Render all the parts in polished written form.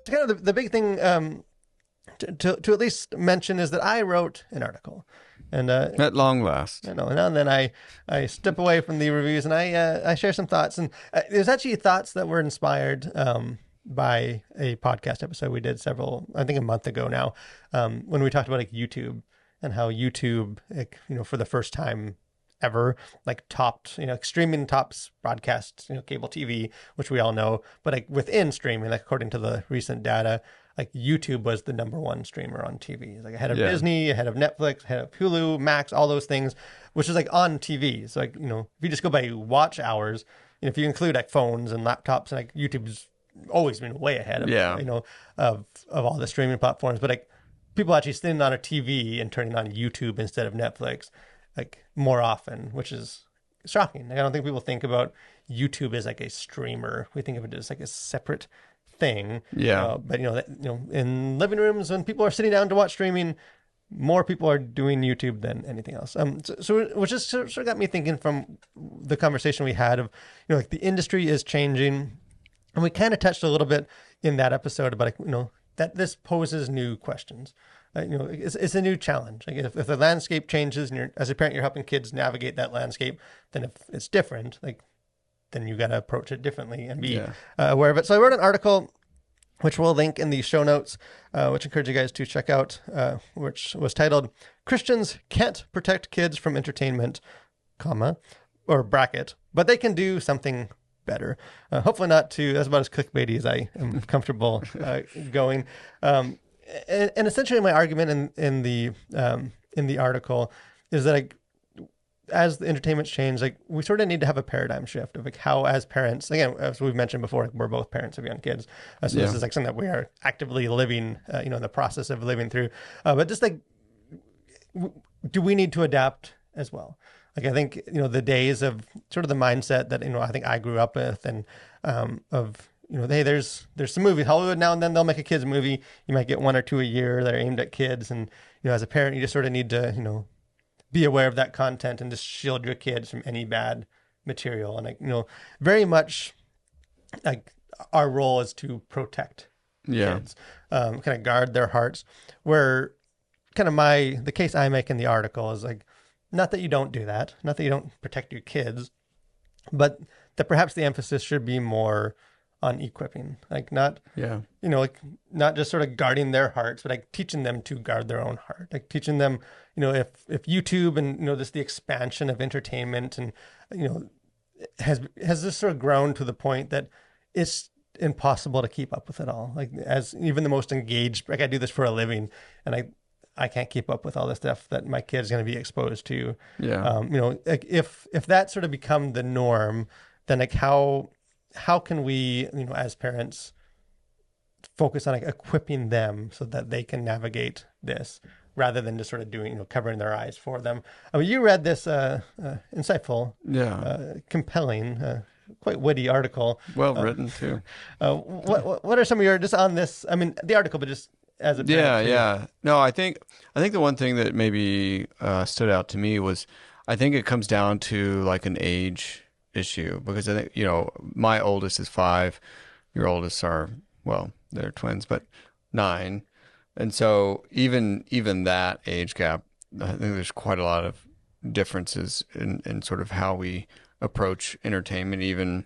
kind of the big thing to at least mention is that I wrote an article. And At long last. I know. Now and then I step away from the reviews and I share some thoughts. And there's actually thoughts that were inspired by a podcast episode we did I think a month ago now, when we talked about like YouTube and how YouTube, like, for the first time ever, like topped, streaming tops broadcast, cable TV, which we all know, but like within streaming, like according to the recent data, like YouTube was the number one streamer on TV. It's like ahead of Disney, ahead of Netflix, ahead of Hulu, Max, all those things, which is like on TV. So like, if you just go by watch hours, if you include like phones and laptops, like YouTube's always been way ahead of, of all the streaming platforms. But like people actually sitting on a TV and turning on YouTube instead of Netflix, like more often, which is shocking. Like, I don't think people think about YouTube as like a streamer. We think of it as like a separate thing. Yeah. But in living rooms when people are sitting down to watch streaming, more people are doing YouTube than anything else. So which just sort of got me thinking from the conversation we had of, like the industry is changing, and we kind of touched a little bit in that episode about like, that this poses new questions. It's a new challenge. Like if the landscape changes and as a parent, you're helping kids navigate that landscape, then if it's different, like then you got to approach it differently and be aware of it. So I wrote an article, which we'll link in the show notes, which I encourage you guys to check out, which was titled "Christians Can't Protect Kids from Entertainment, comma, or bracket, but they can do something better." Hopefully not that's about as clickbaity as I am comfortable going. And essentially my argument in the article is that like, as the entertainment's changed, like we sort of need to have a paradigm shift of like how, as parents, again, as we've mentioned before, like we're both parents of young kids. So this is like something that we are actively living, in the process of living through. But just like, do we need to adapt as well? Like, I think, the days of sort of the mindset that, I think I grew up with and of, hey, there's some movies, Hollywood now and then they'll make a kids movie. You might get one or two a year that are aimed at kids. And, as a parent, you just sort of need to, be aware of that content and just shield your kids from any bad material. And like, very much like our role is to protect kids, kind of guard their hearts, where kind of the case I make in the article is like, not that you don't do that, not that you don't protect your kids, but that perhaps the emphasis should be more on equipping, like not, like not just sort of guarding their hearts, but like teaching them to guard their own heart, like teaching them, if YouTube and, just the expansion of entertainment and, has this sort of grown to the point that it's impossible to keep up with it all. Like as even the most engaged, like I do this for a living and I can't keep up with all the stuff that my kid's going to be exposed to. Like if that sort of become the norm, then like how can we, as parents focus on like equipping them so that they can navigate this rather than just sort of doing, covering their eyes for them. I mean, you read this insightful, compelling, quite witty article. Well written too. What are some of your, just on this, I mean, the article, but just as a parent too. No, I think the one thing that maybe stood out to me was, I think it comes down to like an age issue, because I think, my oldest is 5, your oldest are, well, they're twins, but 9. And so even that age gap, I think there's quite a lot of differences in sort of how we approach entertainment, even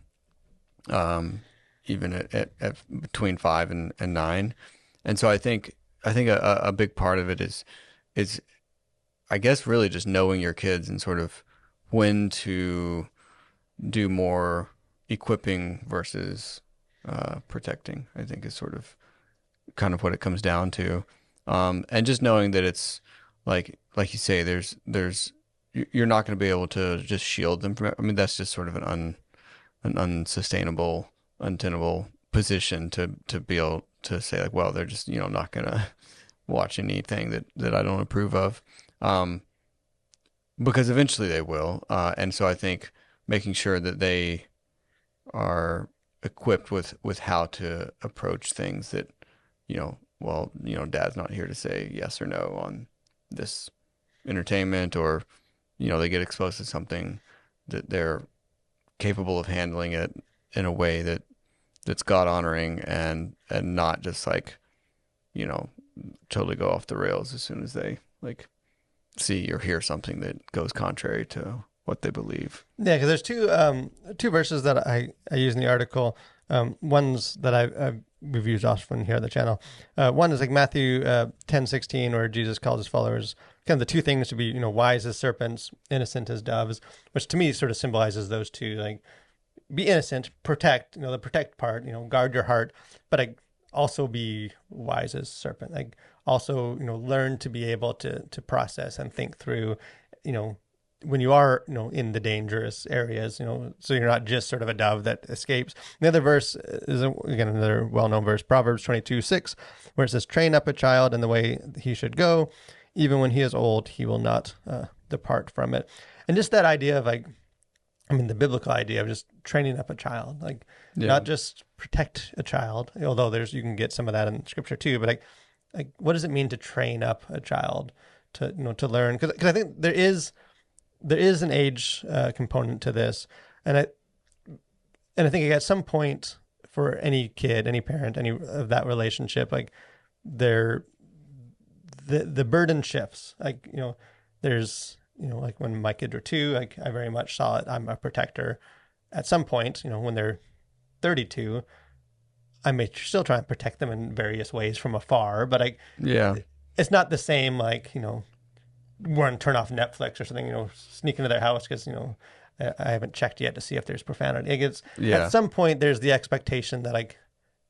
at between 5 and 9. And so I think a big part of it is I guess really just knowing your kids and sort of when to do more equipping versus protecting, I think is sort of kind of what it comes down to. And just knowing that it's like you say, you're not going to be able to just shield them from it. I mean, that's just sort of an unsustainable, untenable position to be able to say like, well, they're just, not going to watch anything that I don't approve of. Because eventually they will. And so I think making sure that they are equipped with how to approach things that, dad's not here to say yes or no on this entertainment, or, they get exposed to something that they're capable of handling it in a way that that's God honoring and not just like, you know, totally go off the rails as soon as they like see or hear something that goes contrary to what they believe. Yeah, because there's two verses that I use in the article. Ones that we've used often here on the channel. One is like Matthew 10:16, where Jesus calls his followers kind of the two things to be, wise as serpents, innocent as doves, which to me sort of symbolizes those two. Like, be innocent, protect, the protect part, guard your heart, but like also be wise as serpent. Like, also, learn to be able to process and think through, when you are, in the dangerous areas, so you're not just sort of a dove that escapes. The other verse is, again, another well-known verse, Proverbs 22:6, where it says, train up a child in the way he should go. Even when he is old, he will not depart from it. And just that idea of like, the biblical idea of just training up a child, like not just protect a child, although you can get some of that in scripture too, but like what does it mean to train up a child to, to learn? Because I think there is an age component to this, and I think at some point for any kid, any parent, any of that relationship, like the burden shifts. Like there's like when my kids are 2, like I very much saw it. I'm a protector. At some point, when they're 32, I may still try and protect them in various ways from afar, but it's not the same. Like want to turn off Netflix or something, sneak into their house because, I haven't checked yet to see if there's profanity. At some point, there's the expectation that like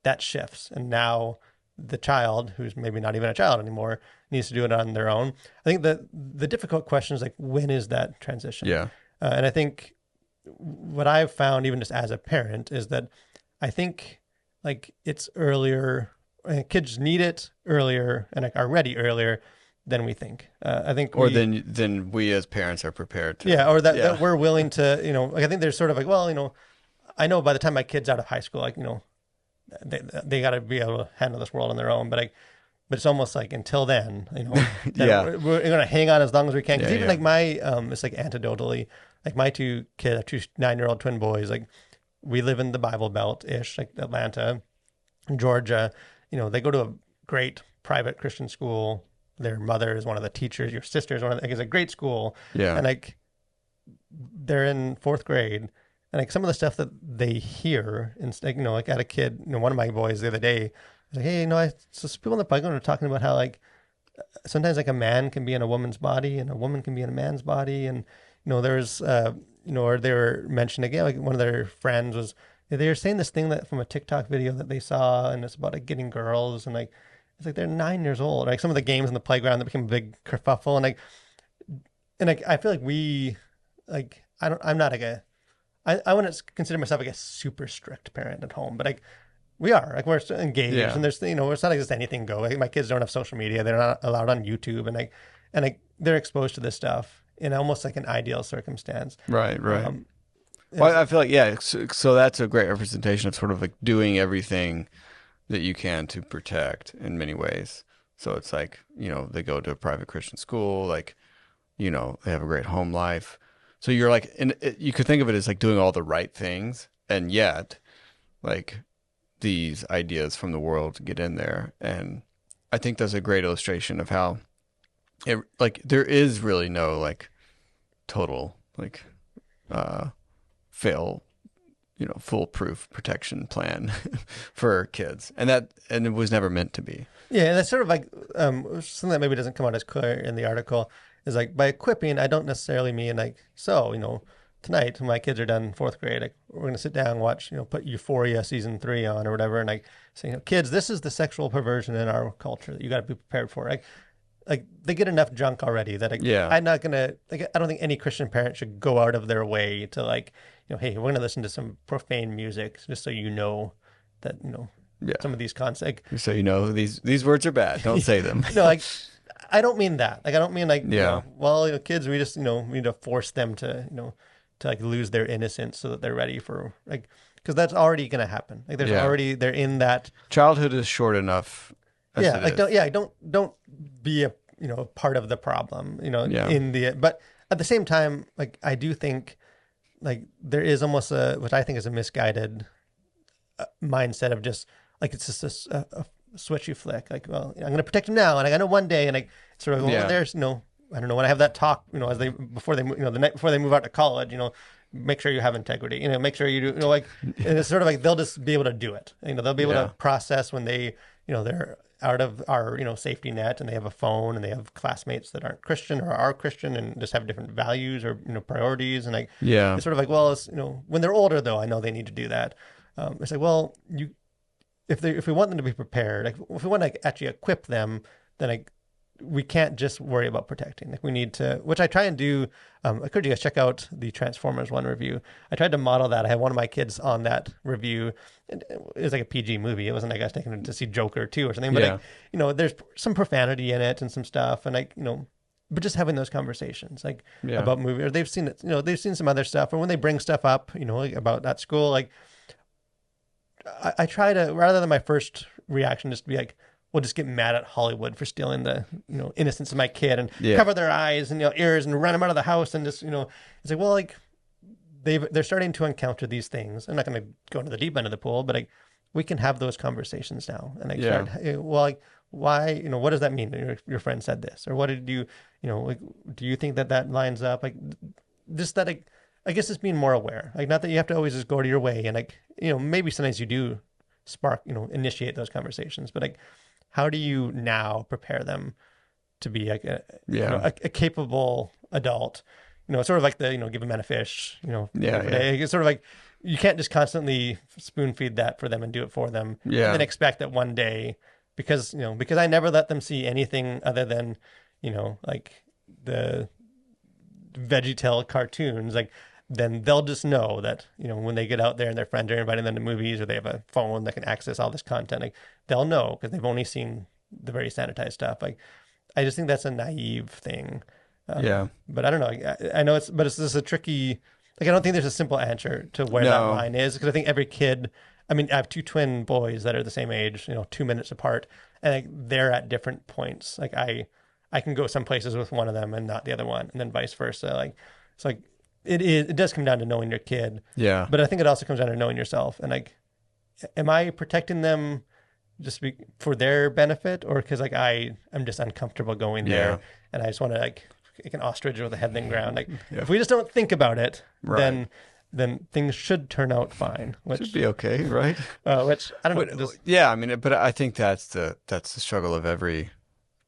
that shifts. And now the child, who's maybe not even a child anymore, needs to do it on their own. I think the difficult question is like, when is that transition? Yeah. And I think what I've found, even just as a parent, is that I think like it's earlier, kids need it earlier and like, are ready earlier than we think. I think, then we as parents are prepared to. Or that we're willing to, like I think there's sort of like, well, I know by the time my kid's out of high school, like, they got to be able to handle this world on their own. But it's almost like until then, we're going to hang on as long as we can. Because even like my, it's like anecdotally, like my 2 kids, 2 9-year-old twin boys, like we live in the Bible Belt ish, like Atlanta, Georgia. They go to a great private Christian school. Their mother is one of the teachers. Your sister is one of the, like, it's a great school. Yeah. And like, they're in 4th grade. And like some of the stuff that they hear, and like, like at a kid, one of my boys the other day was like, hey, so people on the playground are talking about how like sometimes like a man can be in a woman's body and a woman can be in a man's body. And, there's, or they were mentioning again, like one of their friends was, they were saying this thing that from a TikTok video that they saw, and it's about like getting girls, and like, it's like they're 9 years old. Like some of the games in the playground that became a big kerfuffle, and I feel like we, like, I'm not like I wouldn't consider myself like a super strict parent at home, but like we are, like we're engaged, and there's it's not like just anything go. Like my kids don't have social media; they're not allowed on YouTube, and they're exposed to this stuff in almost like an ideal circumstance. Right. Well, I feel like so that's a great representation of sort of like doing everything that you can to protect in many ways. So it's like, they go to a private Christian school, like, they have a great home life. So you're like, you could think of it as like doing all the right things, and yet like these ideas from the world get in there. And I think that's a great illustration of how like there is really no like total like foolproof protection plan for kids, and it was never meant to be. Yeah, that's sort of like something that maybe doesn't come out as clear in the article is like by equipping, I don't necessarily mean like, so tonight when my kids are done 4th grade, like we're going to sit down and watch, put Euphoria season 3 on or whatever, and like say, kids, this is the sexual perversion in our culture that you got to be prepared for. Like they get enough junk already that I'm not gonna like. I don't think any Christian parent should go out of their way to like, hey, we're gonna listen to some profane music just so that some of these concepts. Like, so these words are bad. Don't say them. No, like I don't mean that. Like I don't mean like kids. We just we need to force them to to like lose their innocence so that they're ready for like, because that's already gonna happen. Like they're in that. Childhood is short enough. Don't be a part of the problem, but at the same time, like I do think like there is almost which I think is a misguided mindset of just like it's just a switch you flick. Like, well, I'm going to protect him now, and I know one day, and I sort of, well, Yeah. there's I don't know, when I have that talk, as they before they the night before they move out to college, make sure you have integrity, make sure you do, like, and it's sort of like they'll just be able to do it. They'll be able Yeah. to process when they, they're out of our, safety net, and they have a phone, and they have classmates that aren't Christian or are Christian and just have different values or, priorities. And like, Yeah. it's sort of like, well, it's, when they're older though, I know they need to do that. It's like, well, if we want them to be prepared, like if we want to actually equip them, then like we can't just worry about protecting. Like we need to, which I try and do. I encourage you guys check out the Transformers 1 review. I tried to model that. I had one of my kids on that review. And it was like a PG movie. It wasn't like I was taking them to see Joker 2 or something. But Yeah. like, there's some profanity in it and some stuff, and like but just having those conversations like Yeah. about movie, or they've seen it. They've seen some other stuff, or when they bring stuff up, like about that school, like. I try to, rather than my first reaction just to be like, we'll just get mad at Hollywood for stealing the innocence of my kid and Yeah. cover their eyes and ears and run them out of the house, and just it's like, well, like they're starting to encounter these things. I'm not going to go into the deep end of the pool, but like we can have those conversations now, and like Yeah. well, like why, what does that mean? Your friend said this, or what did you, like, do you think that lines up? Like just that, like, I guess it's being more aware. Like, not that you have to always just go to your way, and like, maybe sometimes you do spark, initiate those conversations, but like, how do you now prepare them to be like a capable adult? Sort of like the, give a man a fish, every day. It's sort of like, you can't just constantly spoon feed that for them and do it for them. Yeah. And then expect that one day, because I never let them see anything other than, like the VeggieTale cartoons, like, then they'll just know that, when they get out there and their friends are inviting them to movies, or they have a phone that can access all this content, like they'll know because they've only seen the very sanitized stuff. Like, I just think that's a naive thing. Yeah. But I don't know. I know it's just a tricky, like, I don't think there's a simple answer to where that No. line is, because I think every kid, I mean, I have two twin boys that are the same age, 2 minutes apart, and like they're at different points. Like I can go some places with one of them and not the other one, and then vice versa. Like, it's like, it does come down to knowing your kid. Yeah. But I think it also comes down to knowing yourself. And like, am I protecting them just for their benefit, or because like I'm just uncomfortable going there, and I just want to like an ostrich with a head in the ground. Like, if we just don't think about it, Right. then things should turn out fine. Which Should be okay, right? which I don't know. But, Just, yeah, I mean, but I think that's the struggle of every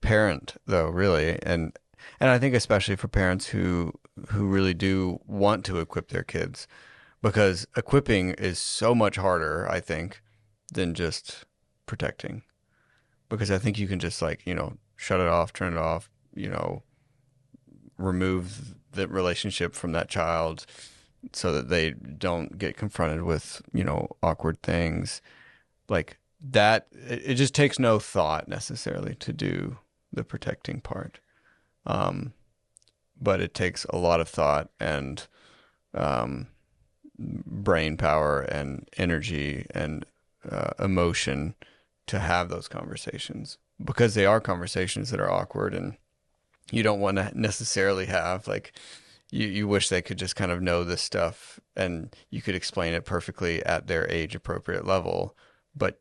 parent, though, really, and I think especially for parents who really do want to equip their kids, because equipping is so much harder, I think, than just protecting. Because I think you can just, like, shut it off, turn it off, remove the relationship from that child so that they don't get confronted with, awkward things like that. It just takes no thought necessarily to do the protecting part. But it takes a lot of thought and brain power and energy and emotion to have those conversations, because they are conversations that are awkward, and you don't want to necessarily have, like, you wish they could just kind of know this stuff and you could explain it perfectly at their age appropriate level. But,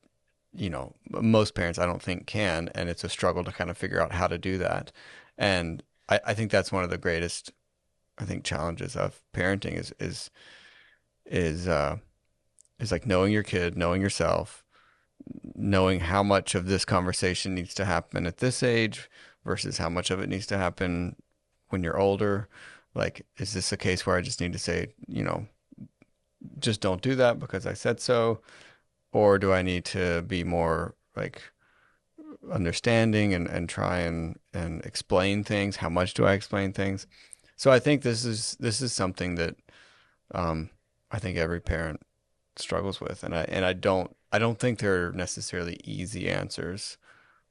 most parents I don't think can, and it's a struggle to kind of figure out how to do that. And I think that's one of the greatest, I think, challenges of parenting is like knowing your kid, knowing yourself, knowing how much of this conversation needs to happen at this age versus how much of it needs to happen when you're older. Like, is this a case where I just need to say, just don't do that because I said so? Or do I need to be more like understanding and try and explain things? How much do I explain things? So I think this is something that I think every parent struggles with, and I don't think there are necessarily easy answers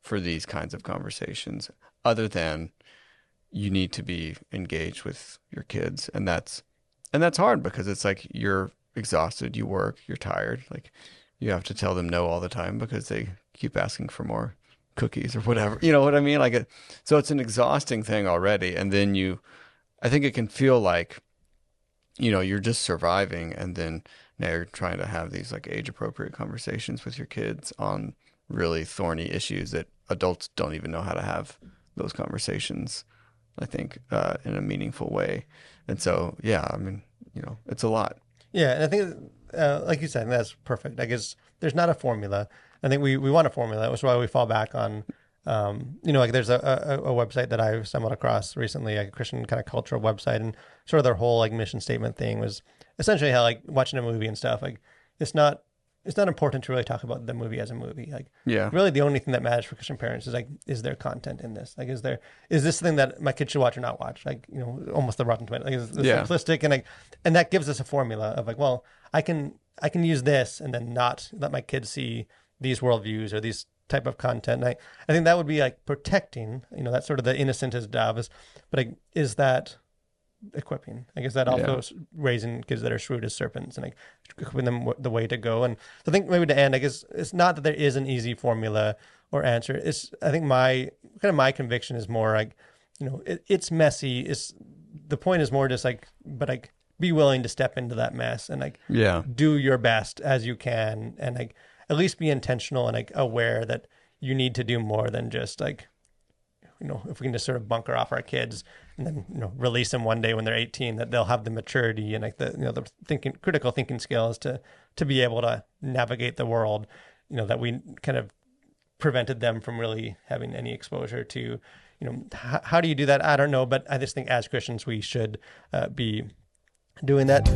for these kinds of conversations, other than you need to be engaged with your kids, and that's hard because it's like you're exhausted, you work, you're tired, like you have to tell them no all the time because they keep asking for more cookies or whatever. You know what I mean? Like so it's an exhausting thing already, and then I think it can feel like, you're just surviving, and then Now you're trying to have these like age appropriate conversations with your kids on really thorny issues that adults don't even know how to have those conversations, I think, in a meaningful way. And so, yeah, I mean, it's a lot. Yeah, and I think, like you said, that's perfect. I guess there's not a formula. I think we want a formula. That's why we fall back on, like there's a website that I stumbled across recently, like a Christian kind of cultural website, and sort of their whole like mission statement thing was essentially how like watching a movie and stuff, like it's not important to really talk about the movie as a movie. Like, Yeah. really the only thing that matters for Christian parents is like, is there content in this? Like, is this thing that my kids should watch or not watch? Like, almost the Rotten Tomatoes. Like, is this simplistic? And like, and that gives us a formula of like, well, I can use this and then not let my kids see these worldviews or these type of content. And I think that would be like protecting, that's sort of the innocent as doves, but like, is that equipping? Like, is that also raising kids that are shrewd as serpents and like equipping them the way to go? And so I think maybe to end, I guess it's not that there is an easy formula or answer. I think my conviction is more like, it's messy. The point is more just like, but like be willing to step into that mess and like do your best as you can, and like at least be intentional and like aware that you need to do more than just like, if we can just sort of bunker off our kids and then, release them one day when they're 18, that they'll have the maturity and like the critical thinking skills to be able to navigate the world, that we kind of prevented them from really having any exposure to. How do you do that? I don't know, but I just think as Christians, we should be doing that.